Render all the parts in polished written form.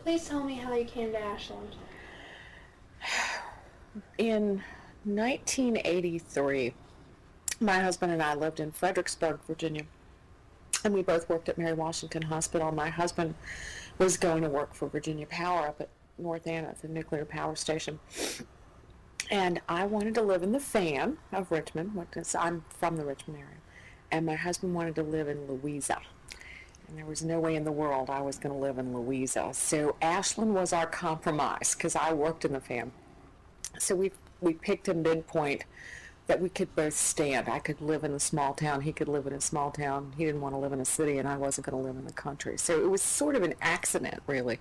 Please tell me how you came to Ashland. In 1983, my husband and I lived in Fredericksburg, Virginia, and we both worked at Mary Washington Hospital. My husband was going to work for Virginia Power up at North Anna, the nuclear power station. And I wanted to live in the Fan of Richmond, because I'm from the Richmond area. And my husband wanted to live in Louisa. And there was no way in the world I was going to live in Louisa. So Ashland was our compromise, because I worked in the Fan. So we picked a midpoint that we could both stand. I could live in a small town. He could live in a small town. He didn't want to live in a city, and I wasn't going to live in the country. So it was sort of an accident, really.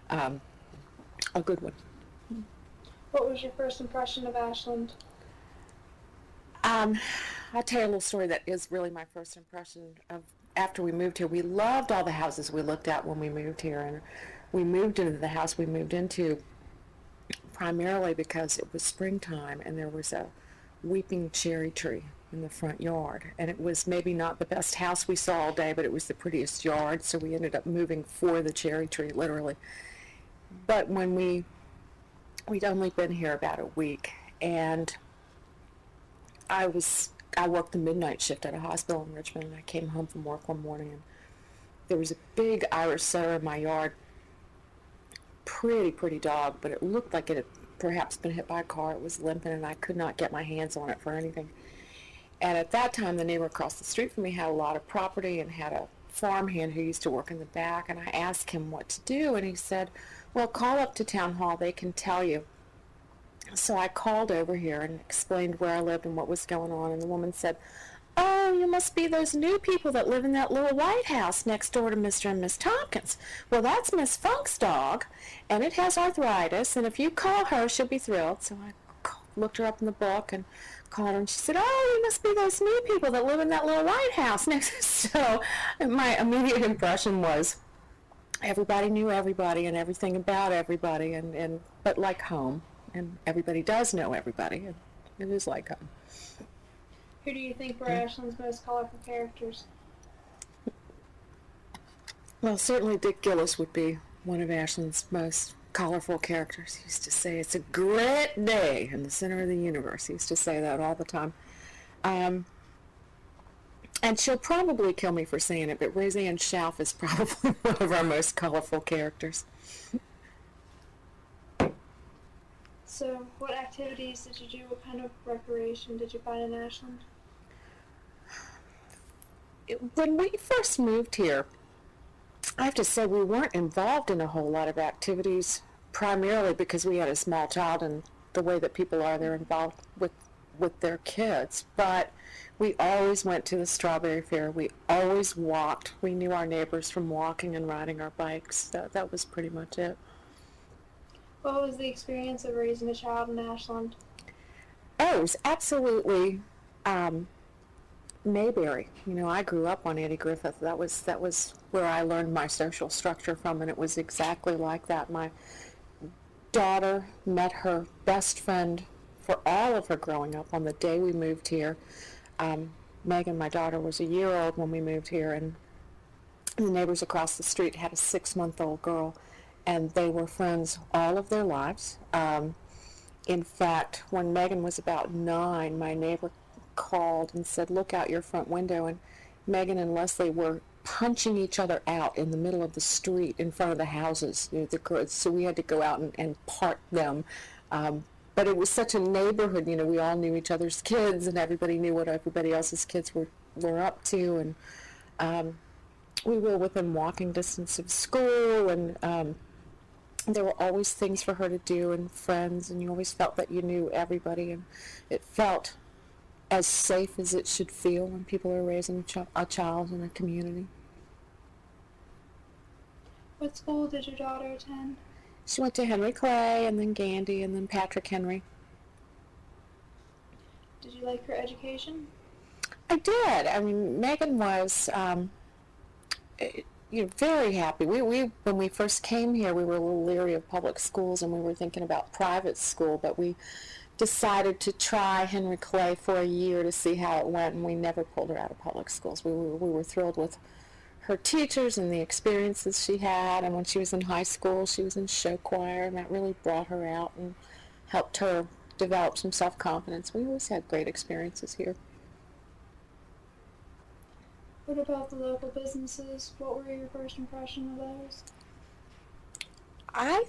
A good one. What was your first impression of Ashland? I'll tell you a little story that is really my first impression of after we moved here. We loved all the houses we looked at when we moved here, and we moved into the house we moved into primarily because it was springtime and there was a weeping cherry tree in the front yard. And it was maybe not the best house we saw all day, but it was the prettiest yard, so we ended up moving for the cherry tree, literally. But when we'd only been here about a week, and I worked the midnight shift at a hospital in Richmond, and I came home from work one morning, and there was a big Irish setter in my yard. Pretty dog, but it looked like it had perhaps been hit by a car. It was limping, and I could not get my hands on it for anything. And at that time, the neighbor across the street from me had a lot of property and had a farmhand who used to work in the back, and I asked him what to do, and he said, well, call up to town hall, they can tell you. So I called over here and explained where I lived and what was going on, and the woman said, oh, you must be those new people that live in that little white house next door to Mr. and Miss Tompkins. Well, that's Miss Funk's dog, and it has arthritis, and if you call her, she'll be thrilled. So I looked her up in the book and called her, and she said, oh, you must be those new people that live in that little white house next. So my immediate impression was everybody knew everybody and everything about everybody, but like home, and everybody does know everybody, and it is like home. Who do you think were Ashland's most colorful characters? Well, certainly Dick Gillis would be one of Ashland's most colorful characters. He used to say, it's a great day in the center of the universe. He used to say that all the time. And she'll probably kill me for saying it, but Roseanne Schauf is probably one of our most colorful characters. So, what activities did you do? What kind of recreation did you find in Ashland? When we first moved here, I have to say we weren't involved in a whole lot of activities, primarily because we had a small child, and the way that people are, they're involved with their kids. But we always went to the strawberry fair. We always walked. We knew our neighbors from walking and riding our bikes. That was pretty much it. What was the experience of raising a child in Ashland? Oh, it was absolutely Mayberry. You know, I grew up on Andy Griffith. That was where I learned my social structure from, and it was exactly like that. My daughter met her best friend for all of her growing up on the day we moved here. Megan, my daughter, was a year old when we moved here, and the neighbors across the street had a 6-month-old girl, and they were friends all of their lives. In fact, when Megan was about 9, my neighbor called and said, look out your front window, and Megan and Leslie were punching each other out in the middle of the street in front of the houses. You know, so we had to go out and part them. But it was such a neighborhood, you know, we all knew each other's kids, and everybody knew what everybody else's kids were up to, and we were within walking distance of school, and there were always things for her to do and friends, and you always felt that you knew everybody, and it felt as safe as it should feel when people are raising a child in a community. What school did your daughter attend? She went to Henry Clay, and then Gandy, and then Patrick Henry. Did you like her education? I did. I mean, Megan was very happy. We when we first came here, we were a little leery of public schools, and we were thinking about private school, but we decided to try Henry Clay for a year to see how it went, and we never pulled her out of public schools. We were thrilled with her teachers and the experiences she had. And when she was in high school, she was in show choir, and that really brought her out and helped her develop some self-confidence. We always had great experiences here. What about the local businesses? What were your first impression of those? I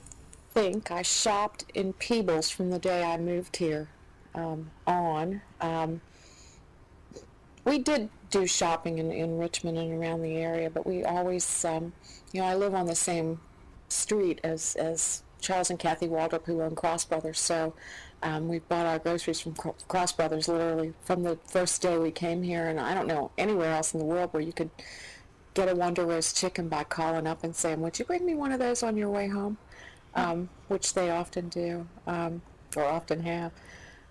think I shopped in Peebles from the day I moved here on. We did do shopping in Richmond and around the area, but we always, I live on the same street as Charles and Kathy Waldrop, who own Cross Brothers, so we bought our groceries from Cross Brothers literally from the first day we came here, and I don't know anywhere else in the world where you could get a Wonder Roast chicken by calling up and saying, would you bring me one of those on your way home? Which they often do, or often have.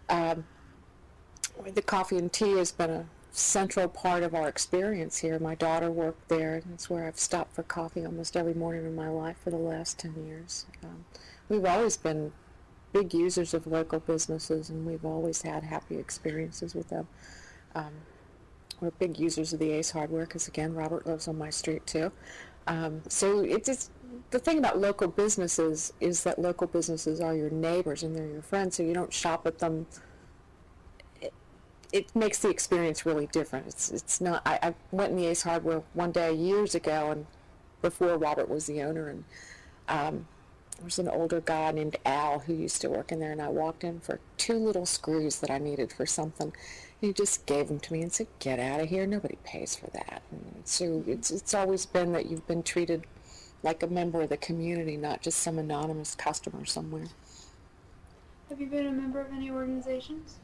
The coffee and tea has been a central part of our experience here. My daughter worked there, and it's where I've stopped for coffee almost every morning in my life for the last 10 years. We've always been big users of local businesses, and we've always had happy experiences with them. We're big users of the Ace Hardware because, again, Robert lives on my street too. So it's the thing about local businesses is that local businesses are your neighbors and they're your friends, so you don't shop at them. It makes the experience really different. It's not. I went in the Ace Hardware one day years ago, and before Robert was the owner, and there was an older guy named Al who used to work in there, and I walked in for 2 little screws that I needed for something. He just gave them to me and said, "Get out of here! Nobody pays for that." And so it's always been that you've been treated like a member of the community, not just some anonymous customer somewhere. Have you been a member of any organizations?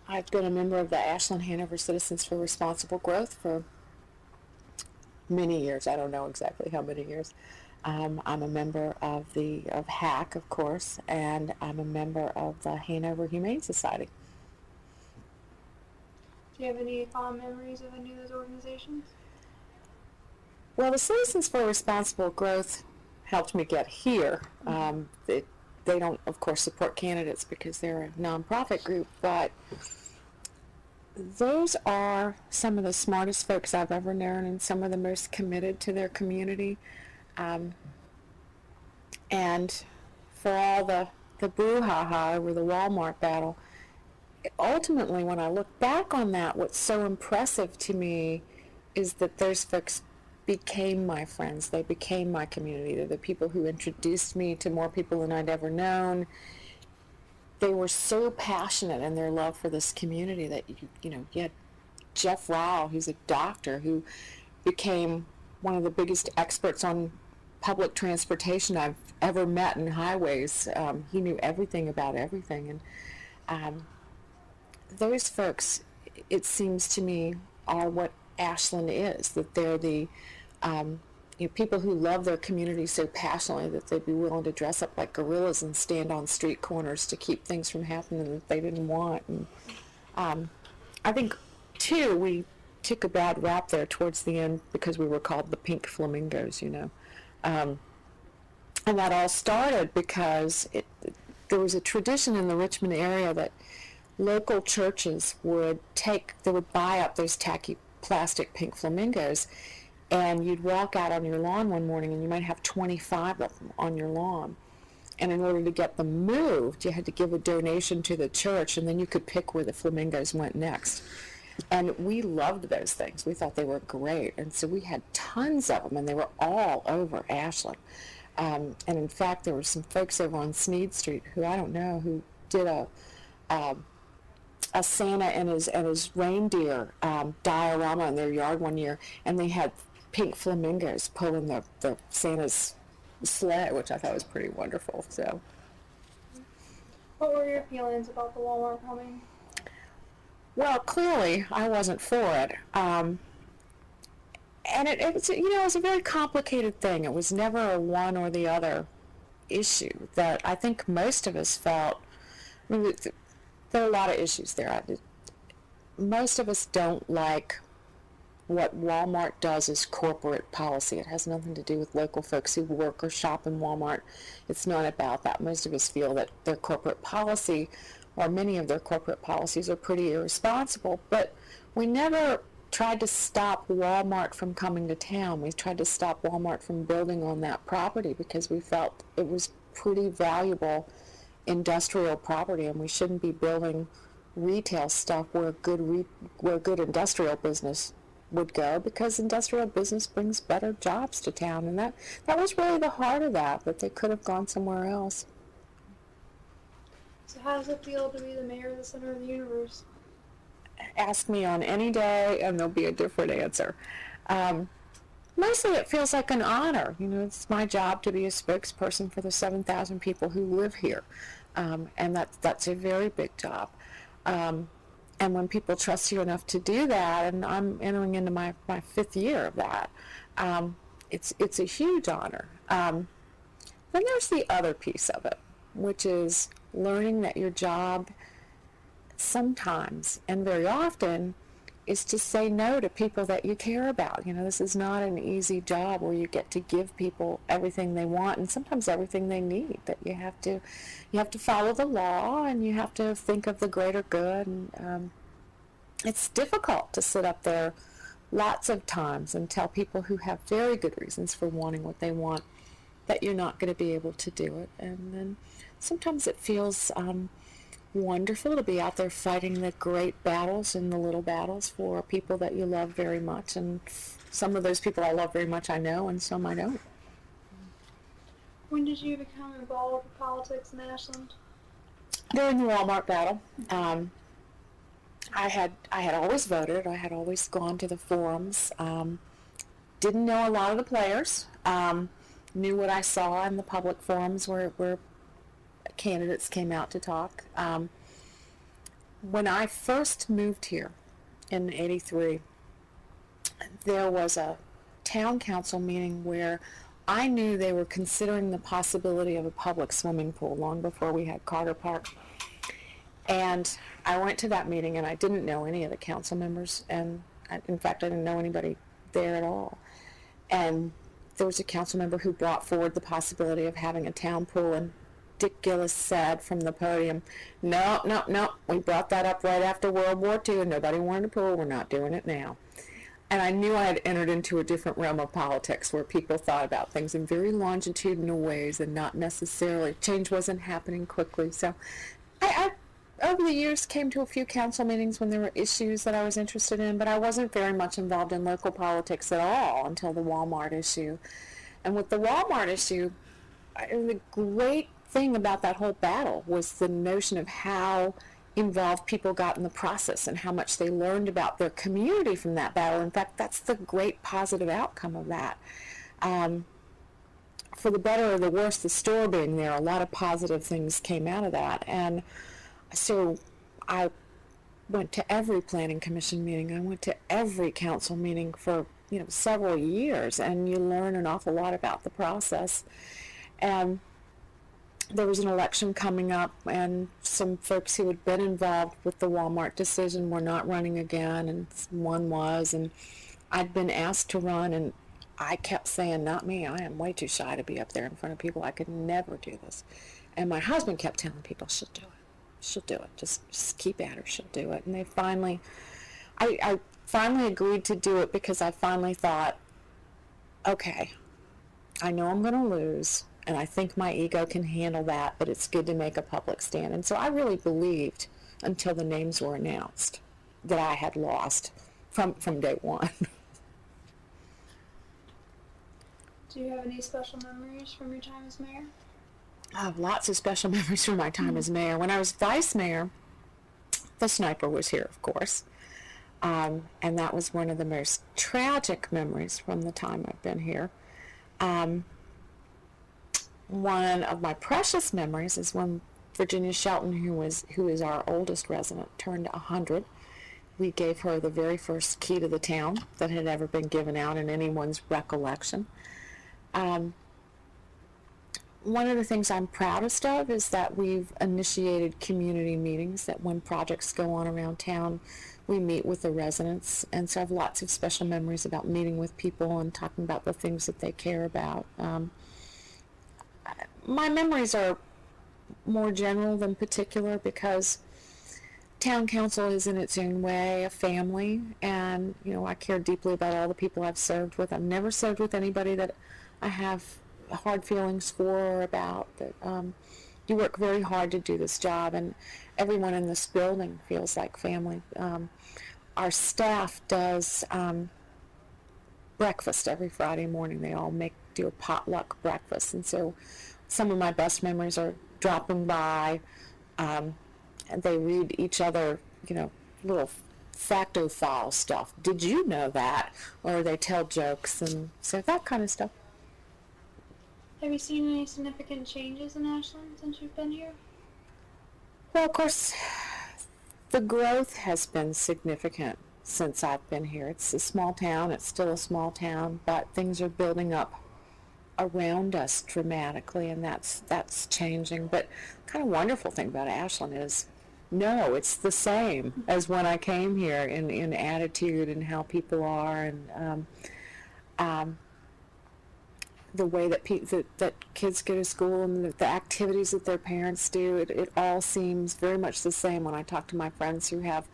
I've been a member of the Ashland Hanover Citizens for Responsible Growth for many years. I don't know exactly how many years. I'm a member of HAC, of course, and I'm a member of the Hanover Humane Society. Do you have any fond memories of any of those organizations? Well, the Citizens for Responsible Growth helped me get here. They don't, of course, support candidates because they're a nonprofit group, but those are some of the smartest folks I've ever known and some of the most committed to their community. And for all the brouhaha over the Walmart battle, ultimately, when I look back on that, what's so impressive to me is that those folks became my friends. They became my community. They're the people who introduced me to more people than I'd ever known. They were so passionate in their love for this community that, you had Jeff Rao, who's a doctor, who became one of the biggest experts on public transportation I've ever met in highways. He knew everything about everything. And those folks, it seems to me, are what Ashland is, that they're the people who love their community so passionately that they'd be willing to dress up like gorillas and stand on street corners to keep things from happening that they didn't want. And I think, too, we took a bad rap there towards the end because we were called the Pink Flamingos, and that all started because there was a tradition in the Richmond area that local churches would buy up those tacky plastic pink flamingos, and you'd walk out on your lawn one morning and you might have 25 of them on your lawn. And in order to get them moved, you had to give a donation to the church, and then you could pick where the flamingos went next. And we loved those things. We thought they were great. And so we had tons of them, and they were all over Ashland. And in fact, there were some folks over on Sneed Street who I don't know, who did a Santa and his reindeer diorama in their yard one year, and they had pink flamingos pulling the Santa's sleigh, which I thought was pretty wonderful. So, what were your feelings about the Walmart coming? Well, clearly I wasn't for it, and it was, it was a very complicated thing. It was never a one or the other issue that I think most of us felt. I mean, there are a lot of issues there. Most of us don't like what Walmart does as corporate policy. It has nothing to do with local folks who work or shop in Walmart. It's not about that. Most of us feel that their corporate policy, or many of their corporate policies, are pretty irresponsible, but we never tried to stop Walmart from coming to town. We tried to stop Walmart from building on that property because we felt it was pretty valuable industrial property, and we shouldn't be building retail stuff where good industrial business would go, because industrial business brings better jobs to town. And that was really the heart of that they could have gone somewhere else. So how does it feel to be the mayor of the center of the universe? Ask me on any day and there'll be a different answer. Mostly it feels like an honor. You know, it's my job to be a spokesperson for the 7,000 people who live here. And that's a very big job. And when people trust you enough to do that, and I'm entering into my 5th year of that, it's a huge honor. Then there's the other piece of it, which is learning that your job sometimes and very often is to say no to people that you care about. You know, this is not an easy job where you get to give people everything they want and sometimes everything they need. That you have to follow the law, and you have to think of the greater good. And it's difficult to sit up there lots of times and tell people who have very good reasons for wanting what they want that you're not going to be able to do it. And then sometimes it feels wonderful to be out there fighting the great battles and the little battles for people that you love very much. And some of those people I love very much I know, and some I don't. When did you become involved with politics in Ashland? During the Walmart battle. I had always voted. I had always gone to the forums. Didn't know a lot of the players. Knew what I saw in the public forums where candidates came out to talk. When I first moved here in '83, there was a town council meeting where I knew they were considering the possibility of a public swimming pool long before we had Carter Park. And I went to that meeting, and I didn't know any of the council members, and in fact I didn't know anybody there at all. And there was a council member who brought forward the possibility of having a town pool, and Dick Gillis said from the podium, no, we brought that up right after World War II and nobody wanted a pool, we're not doing it now. And I knew I had entered into a different realm of politics where people thought about things in very longitudinal ways and not necessarily, change wasn't happening quickly. So I over the years came to a few council meetings when there were issues that I was interested in, but I wasn't very much involved in local politics at all until the Walmart issue. And with the Walmart issue, the great thing about that whole battle was the notion of how involved people got in the process and how much they learned about their community from that battle. In fact, that's the great positive outcome of that. For the better or the worse, the store being there, a lot of positive things came out of that. And so I went to every planning commission meeting. I went to every council meeting for several years, and you learn an awful lot about the process. And there was an election coming up, and some folks who had been involved with the Walmart decision were not running again, and one was, and I'd been asked to run, and I kept saying, not me, I am way too shy to be up there in front of people. I could never do this. And my husband kept telling people, she'll do it. She'll do it. Just keep at her. She'll do it. And they finally, I finally agreed to do it because I finally thought, okay, I know I'm going to lose, and I think my ego can handle that, but it's good to make a public stand. And so I really believed, until the names were announced, that I had lost from day one. Do you have any special memories from your time as mayor? I have lots of special memories from my time as mayor. When I was vice mayor, the sniper was here, of course. And that was one of the most tragic memories from the time I've been here. One of my precious memories is when Virginia Shelton, who is our oldest resident, turned 100. We gave her the very first key to the town that had ever been given out in anyone's recollection. One of the things I'm proudest of is that we've initiated community meetings, that when projects go on around town, we meet with the residents. And so I have lots of special memories about meeting with people and talking about the things that they care about. My memories are more general than particular because town council is in its own way a family, and I care deeply about all the people I've served with. I've never served with anybody that I have hard feelings for or about. That you work very hard to do this job, and everyone in this building feels like family. Our staff does breakfast every Friday morning. They all do a potluck breakfast, and so some of my best memories are dropping by. And they read each other, little facto file stuff. Did you know that? Or they tell jokes, and so that kind of stuff. Have you seen any significant changes in Ashland since you've been here? Well, of course, the growth has been significant since I've been here. It's a small town. It's still a small town, but things are building up around us dramatically, and that's changing. But the kind of wonderful thing about Ashland is, no, it's the same as when I came here in attitude and how people are, and the way that that kids go to school and the activities that their parents do. It all seems very much the same. When I talk to my friends who have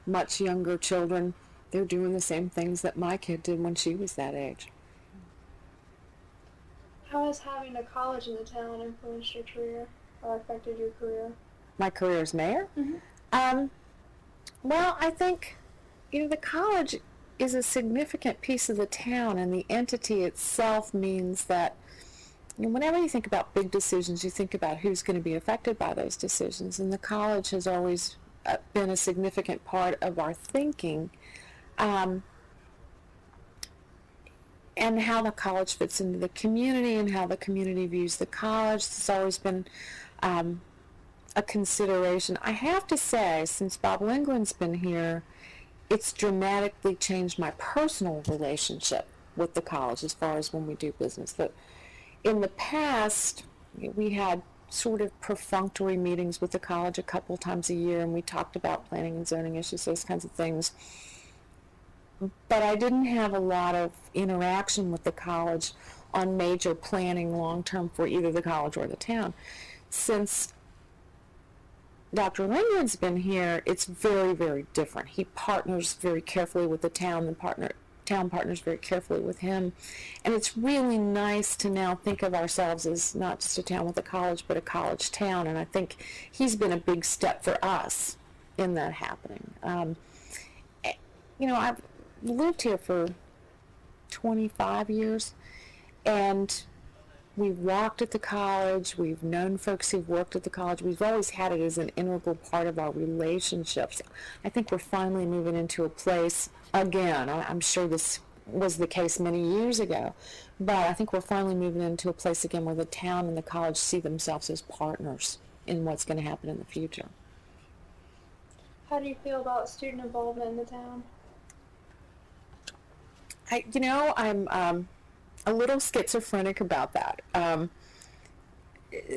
much younger children, they're doing the same things that my kid did when she was that age. How has having a college in the town influenced your career or affected your career? My career as mayor? Mm-hmm. Well, I think, the college is a significant piece of the town, and the entity itself means that whenever you think about big decisions, you think about who's going to be affected by those decisions, and the college has always been a significant part of our thinking. And how the college fits into the community and how the community views the college. It's always been a consideration. I have to say, since Bob Lingland's been here, it's dramatically changed my personal relationship with the college as far as when we do business. That in the past, we had sort of perfunctory meetings with the college a couple times a year, and we talked about planning and zoning issues, those kinds of things. But I didn't have a lot of interaction with the college on major planning long-term for either the college or the town. Since Dr. Lingland's been here, it's very, very different. He partners very carefully with the town, the town partners very carefully with him. And it's really nice to now think of ourselves as not just a town with a college, but a college town. And I think he's been a big step for us in that happening. I've lived here for 25 years, and we've walked at the college, we've known folks who've worked at the college, we've always had it as an integral part of our relationships. I think we're finally moving into a place, again, I'm sure this was the case many years ago, but I think we're finally moving into a place again where the town and the college see themselves as partners in what's going to happen in the future. How do you feel about student involvement in the town? I'm a little schizophrenic about that.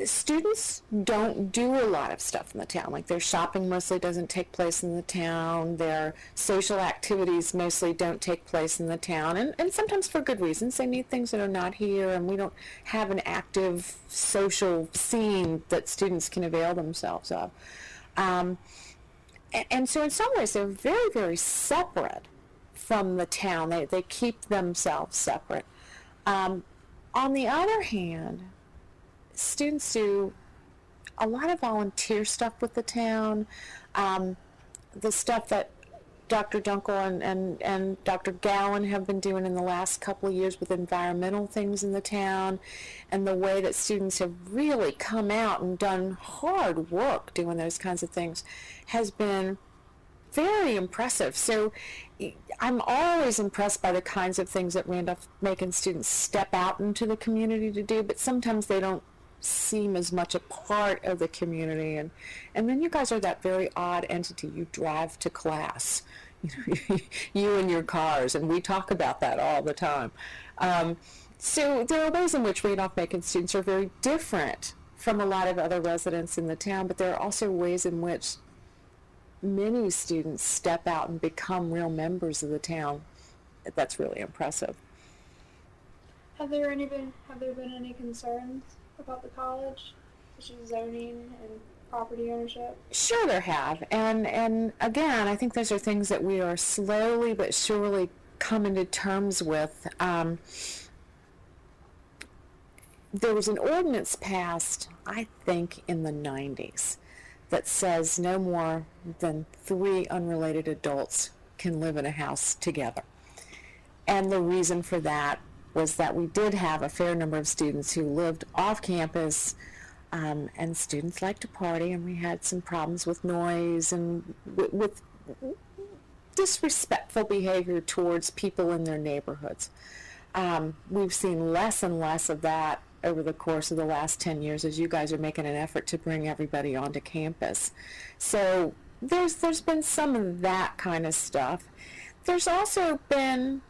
Students don't do a lot of stuff in the town. Like, their shopping mostly doesn't take place in the town. Their social activities mostly don't take place in the town. And sometimes for good reasons. They need things that are not here, and we don't have an active social scene that students can avail themselves of. And so in some ways they're very, very separate from the town. They keep themselves separate. On the other hand, students do a lot of volunteer stuff with the town. The stuff that Dr. Dunkel and Dr. Gowan have been doing in the last couple of years with environmental things in the town, and the way that students have really come out and done hard work doing those kinds of things has been very impressive. So I'm always impressed by the kinds of things that Randolph-Macon students step out into the community to do, but sometimes they don't seem as much a part of the community. And then you guys are that very odd entity. You drive to class, you and your cars, and we talk about that all the time. So there are ways in which Randolph-Macon students are very different from a lot of other residents in the town, but there are also ways in which many students step out and become real members of the town. That's really impressive. Have there been any concerns about the college, such as zoning and property ownership? Sure there have. And again, I think those are things that we are slowly but surely coming to terms with. There was an ordinance passed, I think, in the 90s that says no more than 3 unrelated adults can live in a house together. And the reason for that was that we did have a fair number of students who lived off campus, and students like to party, and we had some problems with noise and with disrespectful behavior towards people in their neighborhoods. We've seen less and less of that over the course of the last 10 years as you guys are making an effort to bring everybody onto campus. So there's been some of that kind of stuff. There's also been,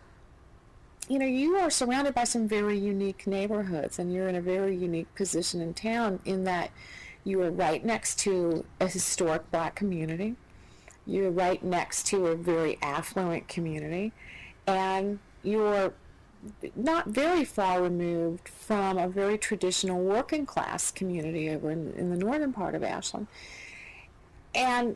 you are surrounded by some very unique neighborhoods, and you're in a very unique position in town in that you are right next to a historic black community. You're right next to a very affluent community, and you're not very far removed from a very traditional working class community over in the northern part of Ashland. And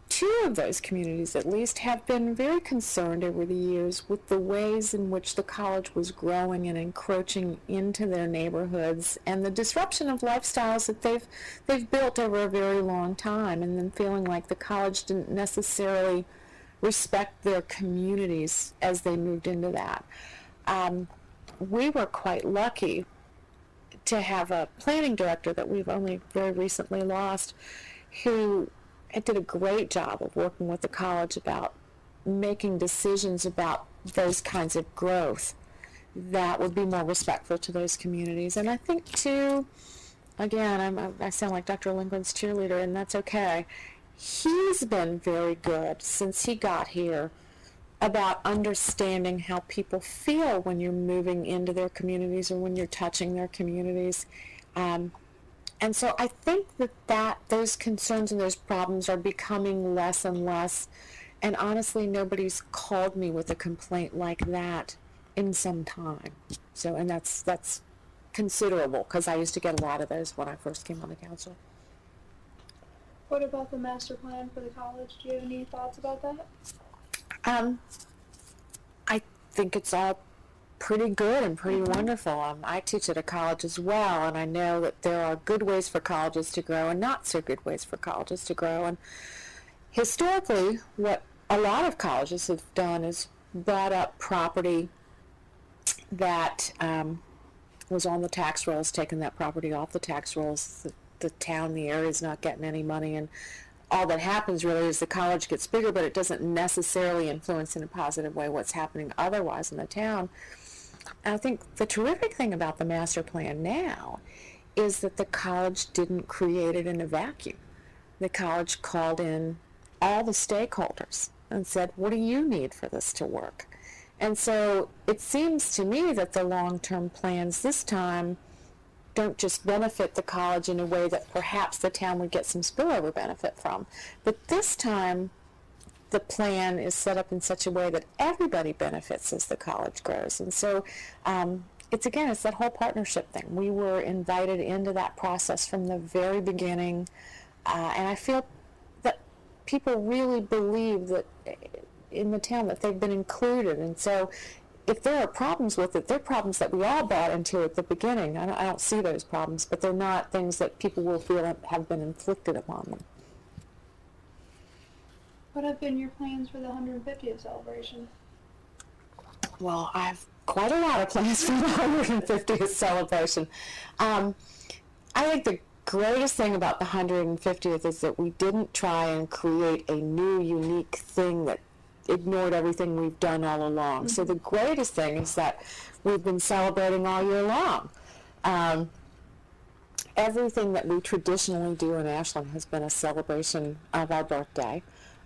2 of those communities at least have been very concerned over the years with the ways in which the college was growing and encroaching into their neighborhoods and the disruption of lifestyles that they've built over a very long time, and then feeling like the college didn't necessarily respect their communities as they moved into that. We were quite lucky to have a planning director that we've only very recently lost, who did a great job of working with the college about making decisions about those kinds of growth that would be more respectful to those communities. And I think too, again, I sound like Dr. Lincoln's cheerleader, and that's okay. He's been very good since he got here about understanding how people feel when you're moving into their communities or when you're touching their communities. And so I think that those concerns and those problems are becoming less and less. And honestly, nobody's called me with a complaint like that in some time. So, and that's considerable, because I used to get a lot of those when I first came on the council. What about the master plan for the college? Do you have any thoughts about that? I think it's all pretty good and pretty wonderful. I teach at a college as well, and I know that there are good ways for colleges to grow and not so good ways for colleges to grow. And historically, what a lot of colleges have done is bought up property that was on the tax rolls, taken that property off the tax rolls. The town, the area is not getting any money, and all that happens really is the college gets bigger, but it doesn't necessarily influence in a positive way what's happening otherwise in the town. And I think the terrific thing about the master plan now is that the college didn't create it in a vacuum. The college called in all the stakeholders and said, what do you need for this to work? And so it seems to me that the long-term plans this time don't just benefit the college in a way that perhaps the town would get some spillover benefit from. But this time, the plan is set up in such a way that everybody benefits as the college grows. And so it's that whole partnership thing. We were invited into that process from the very beginning, and I feel that people really believe that in the town that they've been included. And so if there are problems with it, they're problems that we all bought into at the beginning. I don't see those problems, but they're not things that people will feel have been inflicted upon them. What have been your plans for the 150th celebration? Well, I have quite a lot of plans for the 150th celebration. I think the greatest thing about the 150th is that we didn't try and create a new, unique thing that ignored everything we've done all along. Mm-hmm. So the greatest thing is that we've been celebrating all year long. Everything that we traditionally do in Ashland has been a celebration of our birthday.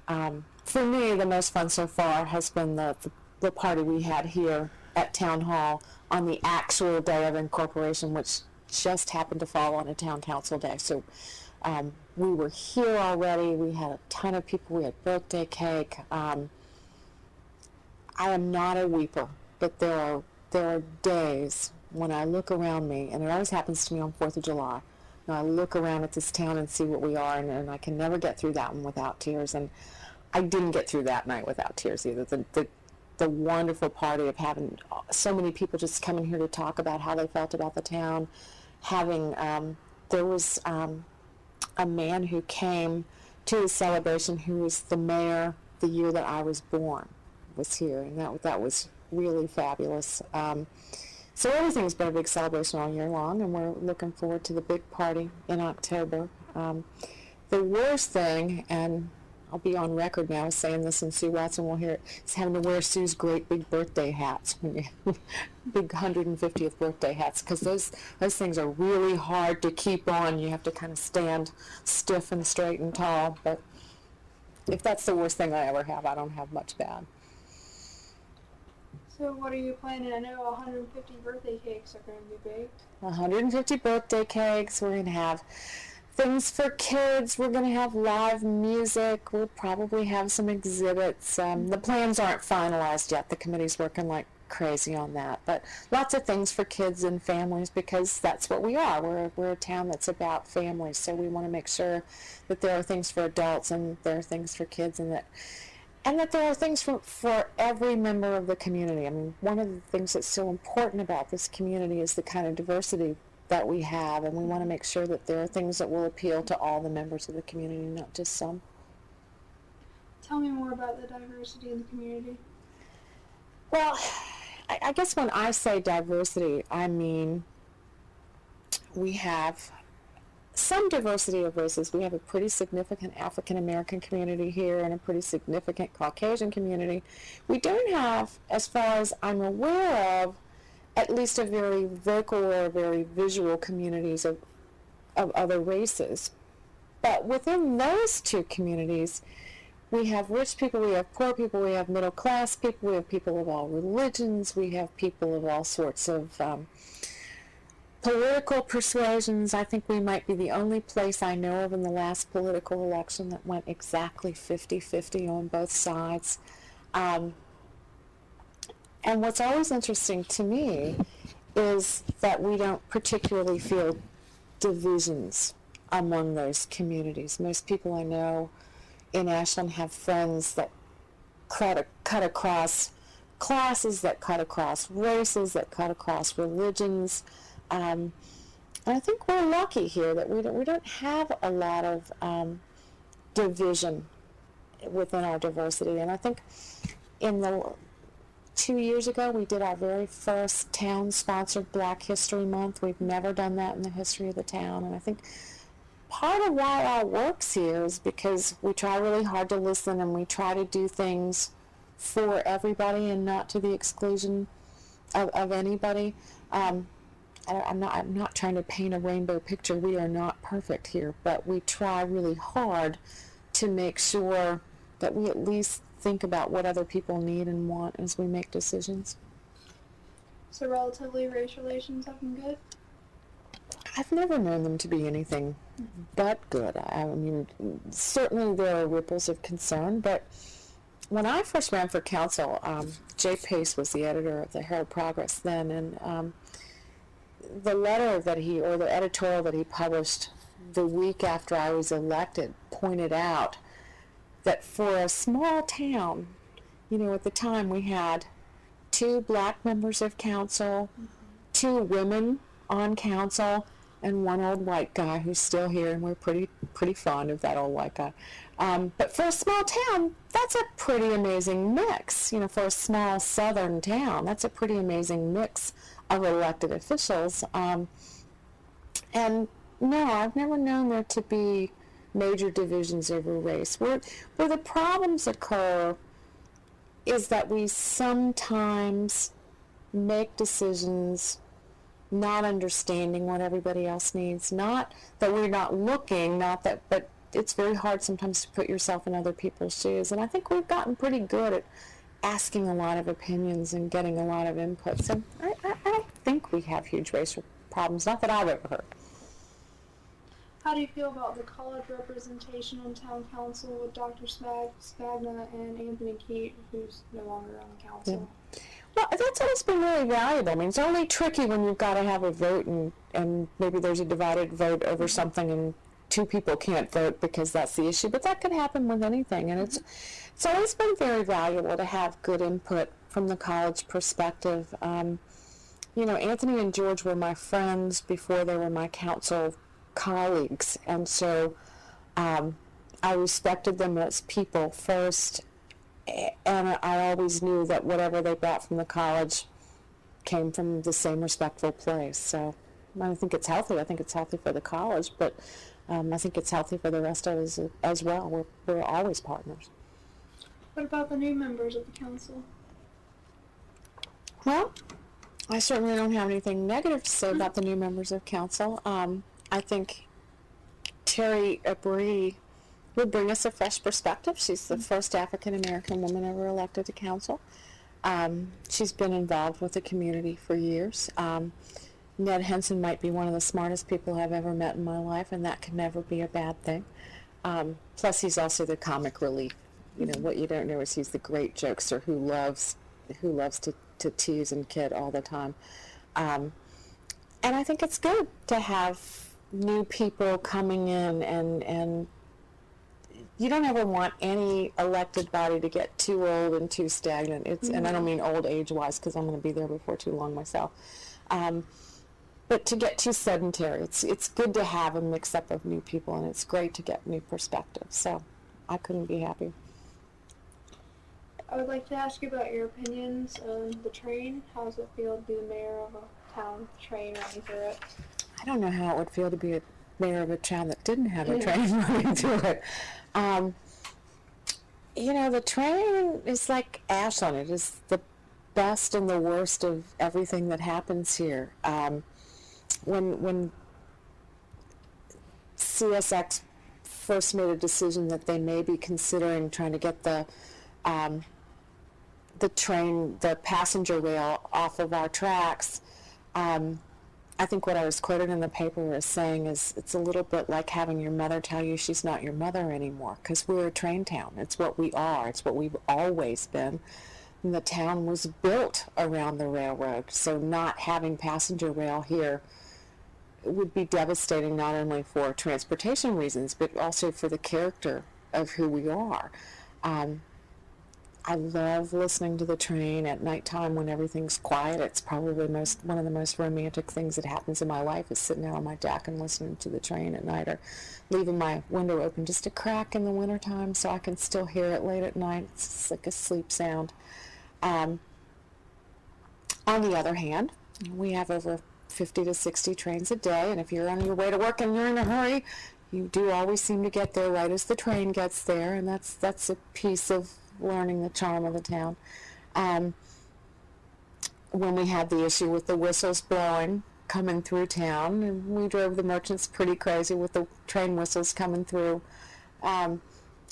For me, the most fun so far has been the party we had here at Town Hall on the actual day of incorporation, which just happened to fall on a town council day. So we were here already. We had a ton of people. We had birthday cake. I am not a weeper, but there are days when I look around me, and it always happens to me on 4th of July, I look around at this town and see what we are, and I can never get through that one without tears. And I didn't get through that night without tears either. The wonderful party of having so many people just coming here to talk about how they felt about the town. Having there was a man who came to the celebration who was the mayor the year that I was born, was here, and that was really fabulous. So everything's been a big celebration all year long, and we're looking forward to the big party in October. The worst thing, and I'll be on record now as saying this, and Sue Watson will hear it, is having to wear Sue's great big birthday hats, big 150th birthday hats, because those things are really hard to keep on. You have to kind of stand stiff and straight and tall. But if that's the worst thing I ever have, I don't have much bad. So what are you planning? I know 150 birthday cakes are going to be baked. 150 birthday cakes. We're going to have things for kids. We're going to have live music. We'll probably have some exhibits. The plans aren't finalized yet. The committee's working like crazy on that. But lots of things for kids and families, because that's what we are. We're a town that's about families. So we want to make sure that there are things for adults and there are things for kids, and that there are things for every member of the community. I mean, one of the things that's so important about this community is the kind of diversity that we have, and we want to make sure that there are things that will appeal to all the members of the community, not just some. Tell me more about the diversity in the community. Well, I guess when I say diversity, I mean we have some diversity of races. We have a pretty significant African American community here and a pretty significant Caucasian community. We don't have, as far as I'm aware of, at least a very vocal or very visual communities of other races. But within those two communities, we have rich people, we have poor people, we have middle class people, we have people of all religions, we have people of all sorts of political persuasions. I think we might be the only place I know of in the last political election that went exactly 50-50 on both sides. And what's always interesting to me is that we don't particularly feel divisions among those communities. Most people I know in Ashland have friends that cut across classes, that cut across races, that cut across religions. And I think we're lucky here that we don't have a lot of division within our diversity. And I think in the 2 years ago we did our very first town-sponsored Black History Month. We've never done that in the history of the town, and I think part of why our work's here is because we try really hard to listen, and we try to do things for everybody and not to the exclusion of anybody. I'm not trying to paint a rainbow picture. We are not perfect here, but we try really hard to make sure that we at least think about what other people need and want as we make decisions. So relatively, race relations have been good? I've never known them to be anything but good. I mean, certainly there are ripples of concern, but when I first ran for council, Jay Pace was the editor of the Herald Progress then, and the letter that or the editorial that he published the week after I was elected pointed out that for a small town, at the time we had 2 black members of council, 2 women on council, and 1 old white guy who's still here, and we're pretty fond of that old white guy. But for a small town, that's a pretty amazing mix. For a small southern town, that's a pretty amazing mix of elected officials. And no, I've never known there to be major divisions over race. Where the problems occur is that we sometimes make decisions not understanding what everybody else needs. Not that we're not looking, but it's very hard sometimes to put yourself in other people's shoes. And I think we've gotten pretty good at asking a lot of opinions and getting a lot of input. So I don't think we have huge racial problems, not that I've ever heard. How do you feel about the college representation on town council with Dr. Spagna and Anthony Keat, who's no longer on the council? Yeah. Well, that's always been really valuable. I mean, it's only tricky when you've got to have a vote and maybe there's a divided vote over something and two people can't vote because that's the issue. But that could happen with anything. And it's always been very valuable to have good input from the college perspective. You know, Anthony and George were my friends before they were my council colleagues. And so I respected them as people first. And I always knew that whatever they brought from the college came from the same respectful place. So I think it's healthy. I think it's healthy for the college, but I think it's healthy for the rest of us as well. We're always partners. What about the new members of the council? Well, I certainly don't have anything negative to say about the new members of council. I think Terry Abree would bring us a fresh perspective. She's the first African-American woman ever elected to council. She's been involved with the community for years. Ned Henson might be one of the smartest people I've ever met in my life, and that can never be a bad thing. Plus, he's also the comic relief. You know, what you don't know is he's the great jokester who loves to tease and kid all the time. And I think it's good to have new people coming in and you don't ever want any elected body to get too old and too stagnant. And I don't mean old age-wise because I'm going to be there before too long myself. But to get too sedentary. It's good to have a mix-up of new people, and it's great to get new perspectives. So I couldn't be happy. I would like to ask you about your opinions on the train. How does it feel to be the mayor of a town with a train running through it? I don't know how it would feel to be a mayor of a town that didn't have a train running through it. You know, the train is like Ashland. It is the best and the worst of everything that happens here. When CSX first made a decision that they may be considering trying to get the train, the passenger rail off of our tracks, I think what I was quoted in the paper as saying is it's a little bit like having your mother tell you she's not your mother anymore, because we're a train town. It's what we are. It's what we've always been. And the town was built around the railroad, so not having passenger rail here would be devastating not only for transportation reasons, but also for the character of who we are. I love listening to the train at nighttime when everything's quiet. It's probably one of the most romantic things that happens in my life is sitting out on my deck and listening to the train at night, or leaving my window open just a crack in the wintertime so I can still hear it late at night. It's just like a sleep sound. On the other hand, we have over 50 to 60 trains a day, and if you're on your way to work and you're in a hurry, you do always seem to get there right as the train gets there, and that's a piece of learning the charm of the town. When we had the issue with the whistles blowing coming through town, and we drove the merchants pretty crazy with the train whistles coming through. I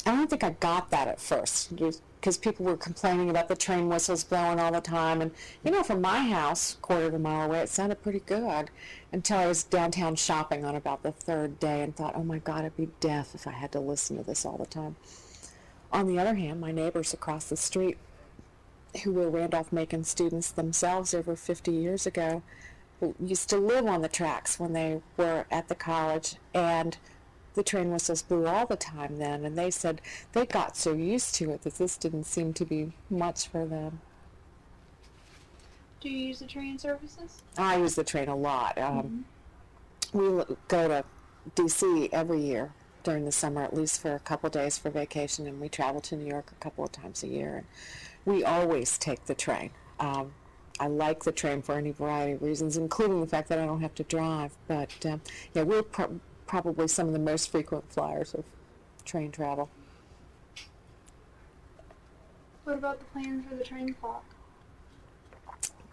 don't think I got that at first, because people were complaining about the train whistles blowing all the time. And, you know, from my house, quarter of a mile away, it sounded pretty good until I was downtown shopping on about the third day and thought, oh my God, I'd be deaf if I had to listen to this all the time. On the other hand, my neighbors across the street, who were Randolph-Macon students themselves over 50 years ago, who used to live on the tracks when they were at the college, and the train whistles blew all the time then, and they said they got so used to it that this didn't seem to be much for them. Do you use the train services? I use the train a lot. We go to D.C. every year during the summer, at least for a couple days for vacation, and we travel to New York a couple of times a year. And we always take the train. I like the train for any variety of reasons, including the fact that I don't have to drive. But yeah, we're probably some of the most frequent flyers of train travel. What about the plan for the train clock?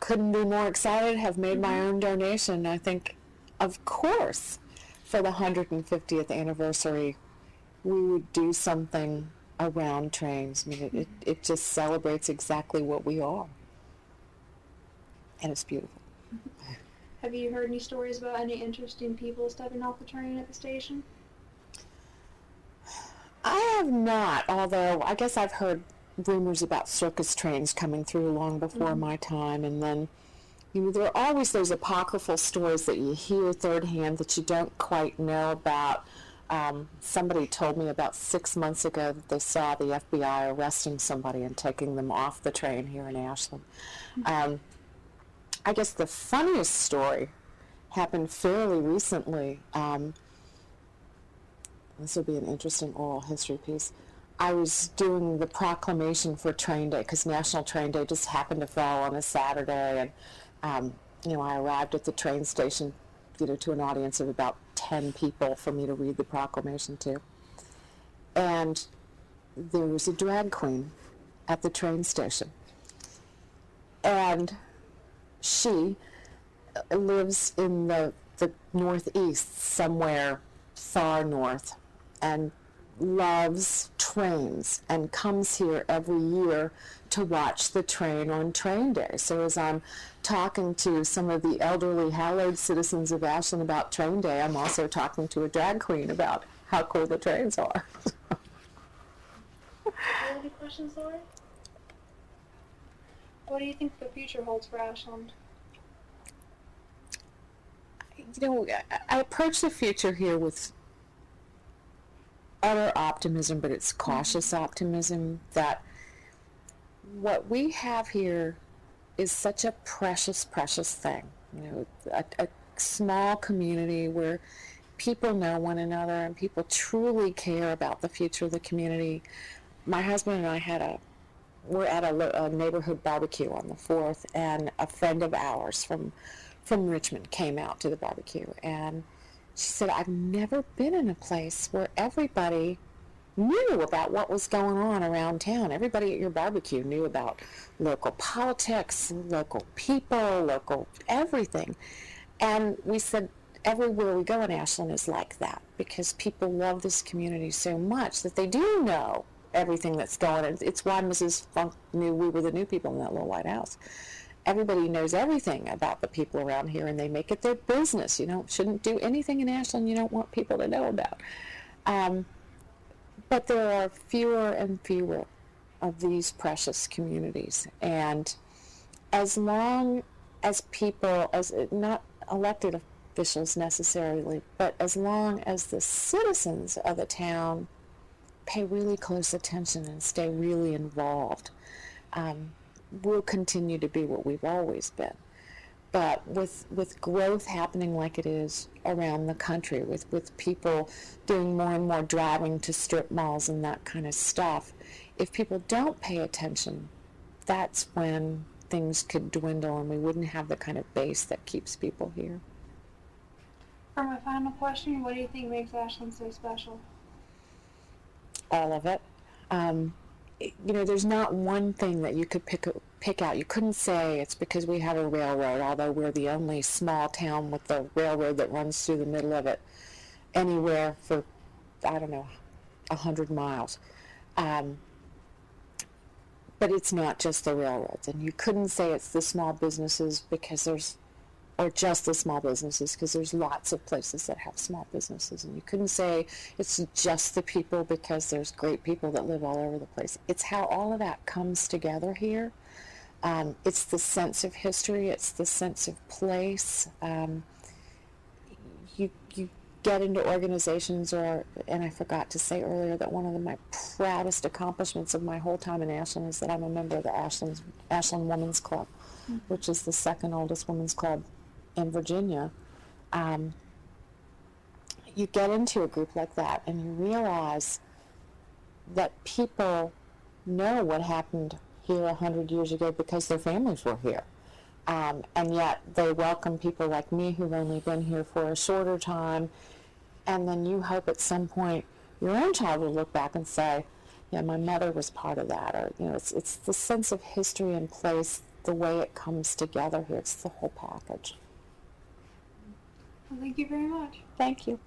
Couldn't be more excited. Have made my own donation. I think, of course, for the 150th anniversary, we would do something around trains. I mean, it just celebrates exactly what we are. And it's beautiful. Have you heard any stories about any interesting people stepping off the train at the station? I have not, although I guess I've heard rumors about circus trains coming through long before my time, and then, there are always those apocryphal stories that you hear third hand that you don't quite know about. Somebody told me about 6 months ago that they saw the FBI arresting somebody and taking them off the train here in Ashland. I guess the funniest story happened fairly recently. This will be an interesting oral history piece. I was doing the proclamation for Train Day because National Train Day just happened to fall on a Saturday, and I arrived at the train station, to an audience of about 10 people for me to read the proclamation to. And there was a drag queen at the train station, and she lives in the Northeast, somewhere far north, and loves trains and comes here every year to watch the train on Train Day. So as I'm talking to some of the elderly, hallowed citizens of Ashland about Train Day, I'm also talking to a drag queen about how cool the trains are. Any questions, Lori? What do you think the future holds for Ashland? I approach the future here with utter optimism, but it's cautious optimism, that what we have here is such a precious, precious thing. A small community where people know one another and people truly care about the future of the community. My husband and I we're at a neighborhood barbecue on the 4th, and a friend of ours from Richmond came out to the barbecue, and she said, I've never been in a place where everybody knew about what was going on around town. Everybody at your barbecue knew about local politics, local people, local everything. And we said, everywhere we go in Ashland is like that, because people love this community so much that they do know everything that's going on. It's why Mrs. Funk knew we were the new people in that little white house. Everybody knows everything about the people around here, and they make it their business. Shouldn't do anything in Ashland you don't want people to know about. But there are fewer and fewer of these precious communities. And as long as people, as not elected officials necessarily, but as long as the citizens of the town pay really close attention and stay really involved, we'll continue to be what we've always been. But with growth happening like it is around the country, with people doing more and more driving to strip malls and that kind of stuff, if people don't pay attention, that's when things could dwindle and we wouldn't have the kind of base that keeps people here. For my final question, what do you think makes Ashland so special? All of it. There's not one thing that you could pick out. You couldn't say it's because we have a railroad, although we're the only small town with the railroad that runs through the middle of it anywhere for, 100 miles. But it's not just the railroads. And you couldn't say it's the small businesses or just the small businesses, because there's lots of places that have small businesses. And you couldn't say it's just the people, because there's great people that live all over the place. It's how all of that comes together here. It's the sense of history. It's the sense of place. You get into organizations, and I forgot to say earlier that one of my proudest accomplishments of my whole time in Ashland is that I'm a member of the Ashland Women's Club, which is the second oldest women's club in Virginia. You get into a group like that and you realize that people know what happened here 100 years ago because their families were here. And yet they welcome people like me who've only been here for a shorter time. And then you hope at some point your own child will look back and say, yeah, my mother was part of that. Or, it's the sense of history and place, the way it comes together here. It's the whole package. Well, thank you very much. Thank you.